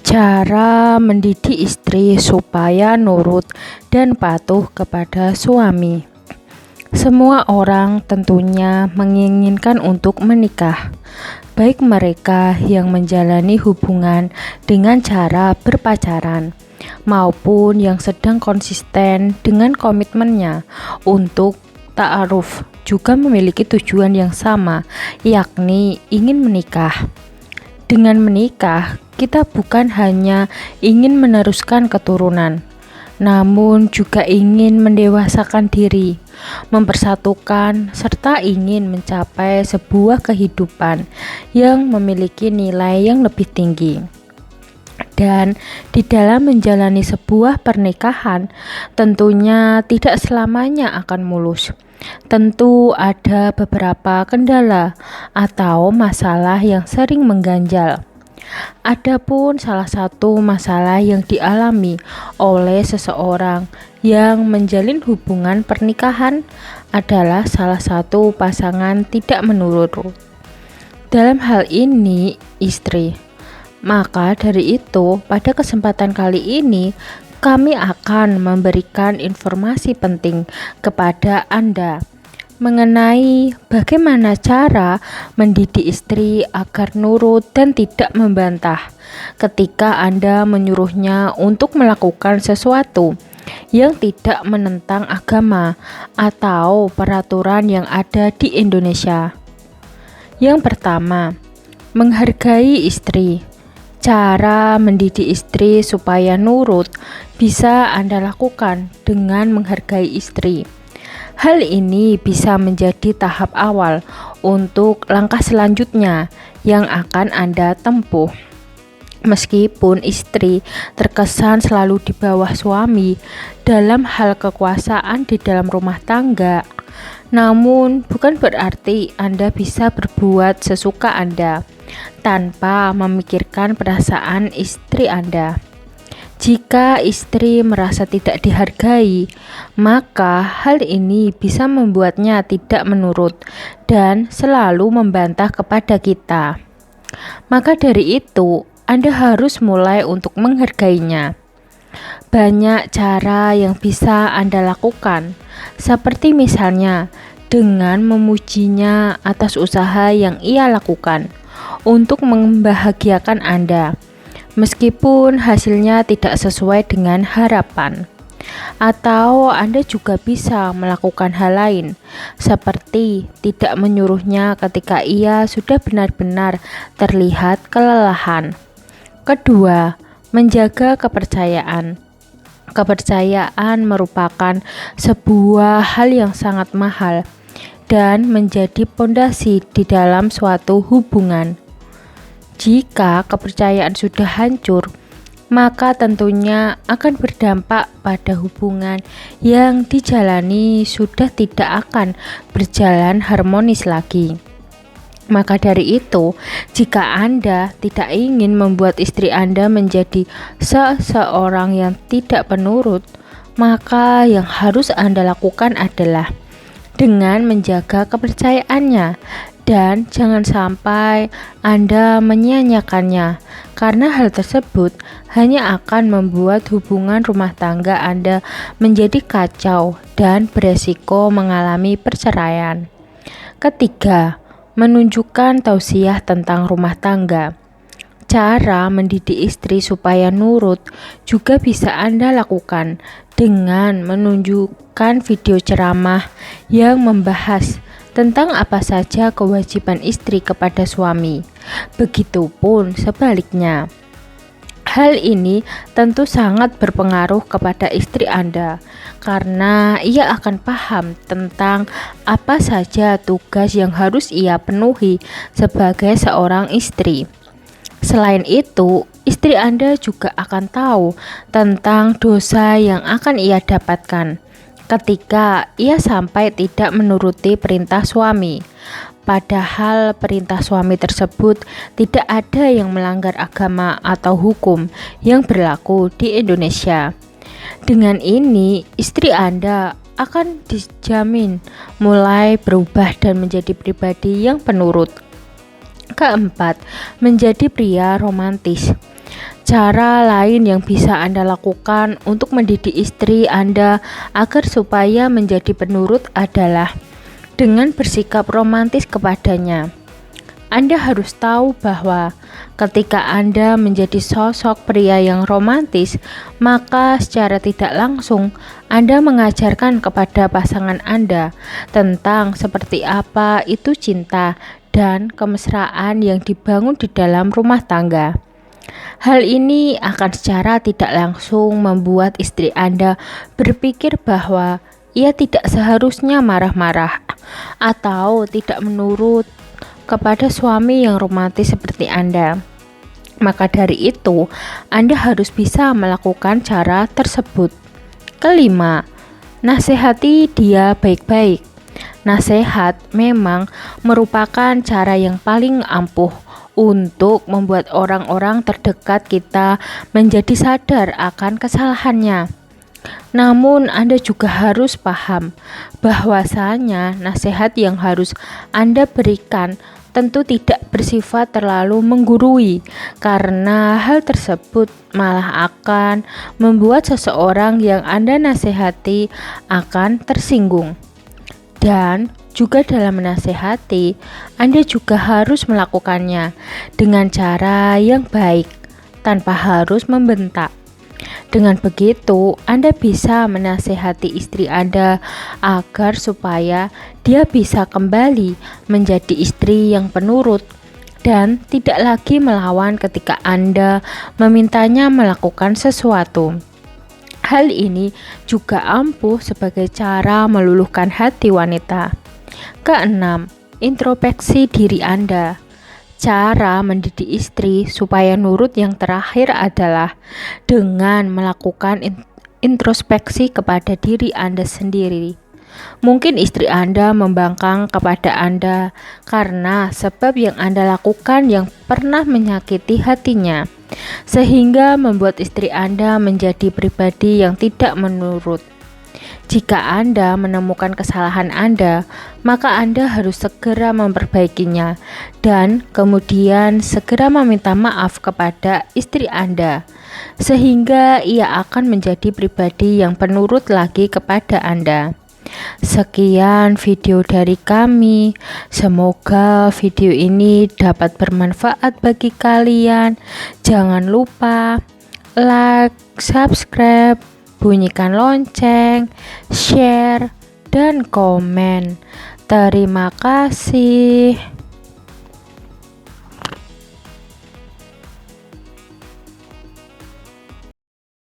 Cara mendidik istri supaya nurut dan patuh kepada suami. Semua orang tentunya menginginkan untuk menikah, baik mereka yang menjalani hubungan dengan cara berpacaran, maupun yang sedang konsisten dengan komitmennya untuk ta'aruf, juga memiliki tujuan yang sama, yakni ingin menikah. Dengan menikah, kita bukan hanya ingin meneruskan keturunan, namun juga ingin mendewasakan diri, mempersatukan, serta ingin mencapai sebuah kehidupan yang memiliki nilai yang lebih tinggi. Dan di dalam menjalani sebuah pernikahan, tentunya tidak selamanya akan mulus. Tentu ada beberapa kendala atau masalah yang sering mengganjal. Adapun salah satu masalah yang dialami oleh seseorang yang menjalin hubungan pernikahan adalah salah satu pasangan tidak menurut. Dalam hal ini, istri. Maka dari itu, pada kesempatan kali ini kami akan memberikan informasi penting kepada Anda mengenai bagaimana cara mendidik istri agar nurut dan tidak membantah ketika Anda menyuruhnya untuk melakukan sesuatu yang tidak menentang agama atau peraturan yang ada di Indonesia. Yang pertama, menghargai istri. Cara mendidik istri supaya nurut bisa Anda lakukan dengan menghargai istri. Hal ini bisa menjadi tahap awal untuk langkah selanjutnya yang akan Anda tempuh. Meskipun istri terkesan selalu di bawah suami dalam hal kekuasaan di dalam rumah tangga, namun bukan berarti Anda bisa berbuat sesuka Anda tanpa memikirkan perasaan istri Anda. Jika istri merasa tidak dihargai, maka hal ini bisa membuatnya tidak menurut dan selalu membantah kepada kita. Maka dari itu, Anda harus mulai untuk menghargainya. Banyak cara yang bisa Anda lakukan, seperti misalnya dengan memujinya atas usaha yang ia lakukan untuk membahagiakan Anda, meskipun hasilnya tidak sesuai dengan harapan. Atau Anda juga bisa melakukan hal lain, seperti tidak menyuruhnya ketika ia sudah benar-benar terlihat kelelahan. Kedua, menjaga kepercayaan. Kepercayaan merupakan sebuah hal yang sangat mahal dan menjadi pondasi di dalam suatu hubungan. Jika kepercayaan sudah hancur, maka tentunya akan berdampak pada hubungan yang dijalani sudah tidak akan berjalan harmonis lagi. Maka dari itu, jika Anda tidak ingin membuat istri Anda menjadi seseorang yang tidak penurut, maka yang harus Anda lakukan adalah dengan menjaga kepercayaannya. Dan jangan sampai Anda menyia-nyiakannya, karena hal tersebut hanya akan membuat hubungan rumah tangga Anda menjadi kacau dan beresiko mengalami perceraian. Ketiga, menunjukkan tausiah tentang rumah tangga. Cara mendidik istri supaya nurut juga bisa Anda lakukan dengan menunjukkan video ceramah yang membahas tentang apa saja kewajiban istri kepada suami. Begitupun sebaliknya. Hal ini tentu sangat berpengaruh kepada istri Anda, karena ia akan paham tentang apa saja tugas yang harus ia penuhi sebagai seorang istri. Selain itu, istri Anda juga akan tahu tentang dosa yang akan ia dapatkan ketika ia sampai tidak menuruti perintah suami. Padahal perintah suami tersebut tidak ada yang melanggar agama atau hukum yang berlaku di Indonesia. Dengan ini, istri Anda akan dijamin mulai berubah dan menjadi pribadi yang penurut. Keempat, menjadi pria romantis. Cara lain yang bisa Anda lakukan untuk mendidik istri Anda agar supaya menjadi penurut adalah dengan bersikap romantis kepadanya. Anda harus tahu bahwa ketika Anda menjadi sosok pria yang romantis, maka secara tidak langsung Anda mengajarkan kepada pasangan Anda tentang seperti apa itu cinta dan kemesraan yang dibangun di dalam rumah tangga. Hal ini akan secara tidak langsung membuat istri Anda berpikir bahwa ia tidak seharusnya marah-marah atau tidak menurut kepada suami yang romantis seperti Anda. Maka dari itu, Anda harus bisa melakukan cara tersebut. Kelima, nasihati dia baik-baik. Nasihat memang merupakan cara yang paling ampuh untuk membuat orang-orang terdekat kita menjadi sadar akan kesalahannya. Namun Anda juga harus paham bahwasanya nasihat yang harus Anda berikan tentu tidak bersifat terlalu menggurui, karena hal tersebut malah akan membuat seseorang yang Anda nasihati akan tersinggung. Dan juga dalam menasehati, Anda juga harus melakukannya dengan cara yang baik, tanpa harus membentak. Dengan begitu, Anda bisa menasehati istri Anda agar supaya dia bisa kembali menjadi istri yang penurut dan tidak lagi melawan ketika Anda memintanya melakukan sesuatu. Hal ini juga ampuh sebagai cara meluluhkan hati wanita. Keenam, introspeksi diri Anda. Cara mendidik istri supaya nurut yang terakhir adalah dengan melakukan introspeksi kepada diri Anda sendiri. Mungkin istri Anda membangkang kepada Anda karena sebab yang Anda lakukan yang pernah menyakiti hatinya, sehingga membuat istri Anda menjadi pribadi yang tidak menurut. Jika Anda menemukan kesalahan Anda, maka Anda harus segera memperbaikinya dan kemudian segera meminta maaf kepada istri Anda, sehingga ia akan menjadi pribadi yang penurut lagi kepada Anda. Sekian video dari kami. Semoga video ini dapat bermanfaat bagi kalian. Jangan lupa like, subscribe, bunyikan lonceng, share, dan komen. Terima kasih.